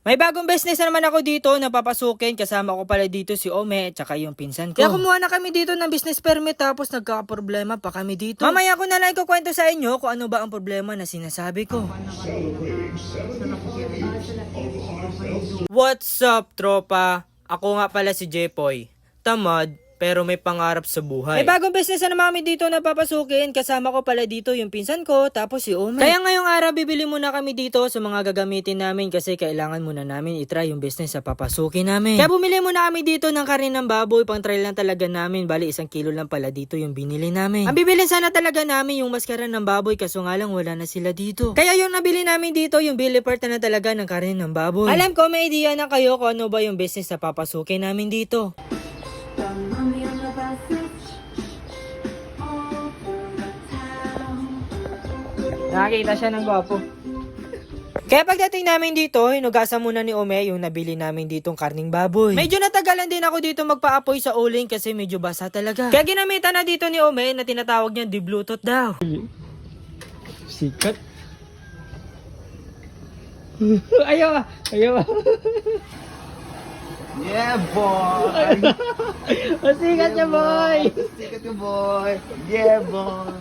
May bagong business na naman ako dito na papasukin. Kasama ko pala dito si Ome at saka yung pinsan ko. Kaya kumuha na kami dito ng business permit tapos nagkakaproblema pa kami dito. Mamaya ko na lang ikukwento sa inyo kung ano ba ang problema na sinasabi ko. What's up, tropa? Ako nga pala si Jepoy. Tamad, pero may pangarap sa buhay. May bagong business na naman kami dito na papasukin. Kasama ko pala dito yung pinsan ko, tapos si Ome. Kaya ngayong araw, bibili muna kami dito sa mga gagamitin namin kasi kailangan muna namin itry yung business sa papasukin namin. Kaya bumili muna kami dito ng karne ng baboy, pang trial lang talaga namin. Bali, 1 kilo lang pala dito yung binili namin. Ang bibilin sana talaga namin yung maskara ng baboy, kaso nga lang wala na sila dito. Kaya yung nabili namin dito, yung belly part na talaga ng karne ng baboy. Alam ko, may idea na kayo kung ano ba yung business sa papasukin namin dito. Nakakita siya ng gwapo. Kaya pagdating namin dito, hinugasan muna ni Ome yung nabili namin ditong karning baboy. Medyo natagalan din ako dito magpa-apoy sa uling kasi medyo basa talaga. Kaya ginamitan na dito ni Ome na tinatawag niya di-bluetooth daw. Sikat. Ayaw. Yeah, boy! Sikat niya, boy! Sikat ka, boy! Yeah, boy!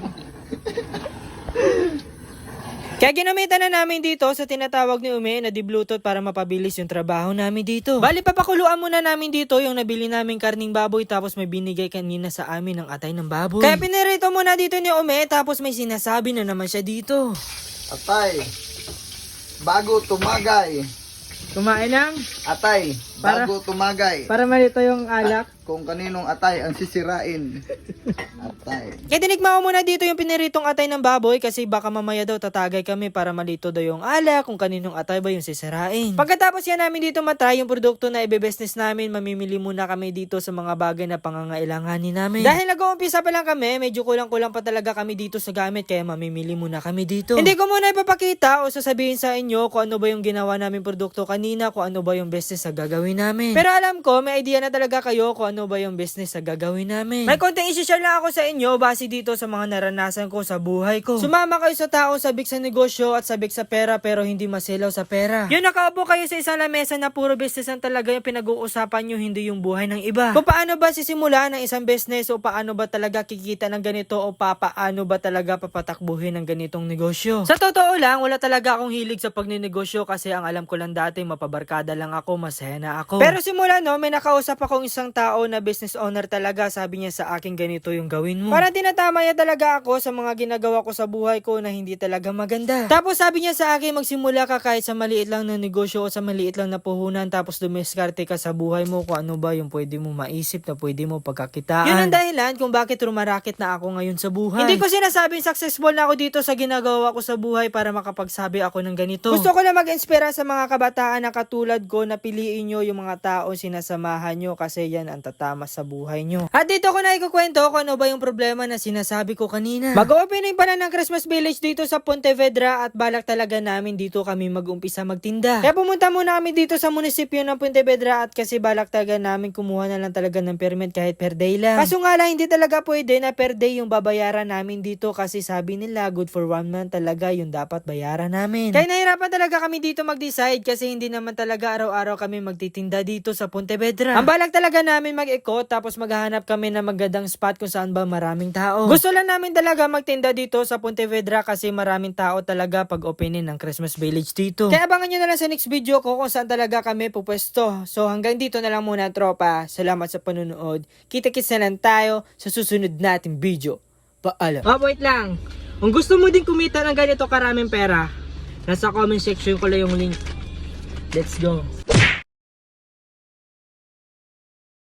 Kaya ginamitan na namin dito sa tinatawag ni Ume na di-bluetooth para mapabilis yung trabaho namin dito. Bali, papakuluan muna namin dito yung nabili naming karning baboy tapos may binigay kanina sa amin ng atay ng baboy. Kaya pinirito muna dito ni Ume tapos may sinasabi na naman siya dito. Atay, bago tumagay. Kumain lang Atay, bago tumagay. para malito yung alak. Kung kaninong atay ang sisirain. Atay. Kaya tinikman ko muna dito yung piniritong atay ng baboy kasi baka mamaya daw tatagay kami para malito daw yung alak kung kaninong atay ba yung sisirain. Pagkatapos yan namin dito matry yung produkto na ibe-business namin, mamimili muna kami dito sa mga bagay na pangangailanganin namin. Dahil nag-uumpisa pa lang kami, medyo kulang-kulang pa talaga kami dito sa gamit kaya mamimili muna kami dito. Hindi ko muna ipapakita o sasabihin sa inyo kung ano ba yung ginawa namin produkto kanina, kung ano ba yung business na gagawin namin. Pero alam ko, may idea na talaga kayo kung ano ba yung business na gagawin namin. May konting isi-share lang ako sa inyo base dito sa mga naranasan ko sa buhay ko. Sumama kayo sa tao sabik sa negosyo at sabik sa pera pero hindi masilaw sa pera. Yun, nakaupo kayo sa isang lamesa na puro business ang talaga yung pinag-uusapan nyo, hindi yung buhay ng iba. Kung paano ba sisimula ng isang business o paano ba talaga kikita ng ganito o paano ba talaga papatakbuhin ng ganitong negosyo. Sa totoo lang, wala talaga akong hilig sa pagninegosyo kasi ang alam ko lang dati mapabarkada lang ako, masaya na ako. Pero simula no, may nakausap akong isang tao na business owner talaga, sabi niya sa akin ganito yung gawin mo. Para tinatama niya talaga ako sa mga ginagawa ko sa buhay ko na hindi talaga maganda. Tapos sabi niya sa akin, magsimula ka kahit sa maliit lang na negosyo o sa maliit lang na puhunan tapos dumiskarte ka sa buhay mo kung ano ba yung pwede mo maisip na pwede mo pagkakitaan. Yun ang dahilan kung bakit rumarakit na ako ngayon sa buhay. Hindi ko sinasabing successful na ako dito sa ginagawa ko sa buhay para makapagsabi ako ng ganito. Gusto ko na mag-inspira sa mga kabataan na katulad ko na piliin nyo yung mga tao sinasamahan nyo kasi yan ang tama sa buhay nyo. At dito ko na ikukwento kung ano ba yung problema na sinasabi ko kanina. Mag-opening pa na ng Christmas Village dito sa Pontevedra at balak talaga namin dito kami mag-umpisa magtinda. Kaya pumunta muna kami dito sa munisipyo ng Pontevedra at kasi balak talaga namin kumuha na lang talaga ng permit kahit per day lang. Kaso nga lang hindi talaga pwede na per day yung babayaran namin dito kasi sabi nila good for 1 month talaga yung dapat bayaran namin. Kaya nahirapan talaga kami dito mag-decide kasi hindi naman talaga araw-araw kami magtitinda dito sa Pontevedra. Ang balak talaga namin mag-ikot tapos maghahanap kami ng magandang spot kung saan ba maraming tao. Gusto lang namin talaga magtinda dito sa Pontevedra kasi maraming tao talaga pag opening ng Christmas Village dito. Kaya abangan nyo na lang sa next video ko kung saan talaga kami pupwesto. So hanggang dito na lang muna, tropa. Salamat sa panunood. Kita-kits na lang tayo sa susunod nating video. Paalam. Wait lang. Kung gusto mo din kumita ng ganito karaming pera, nasa comment section ko lang yung link. Let's go.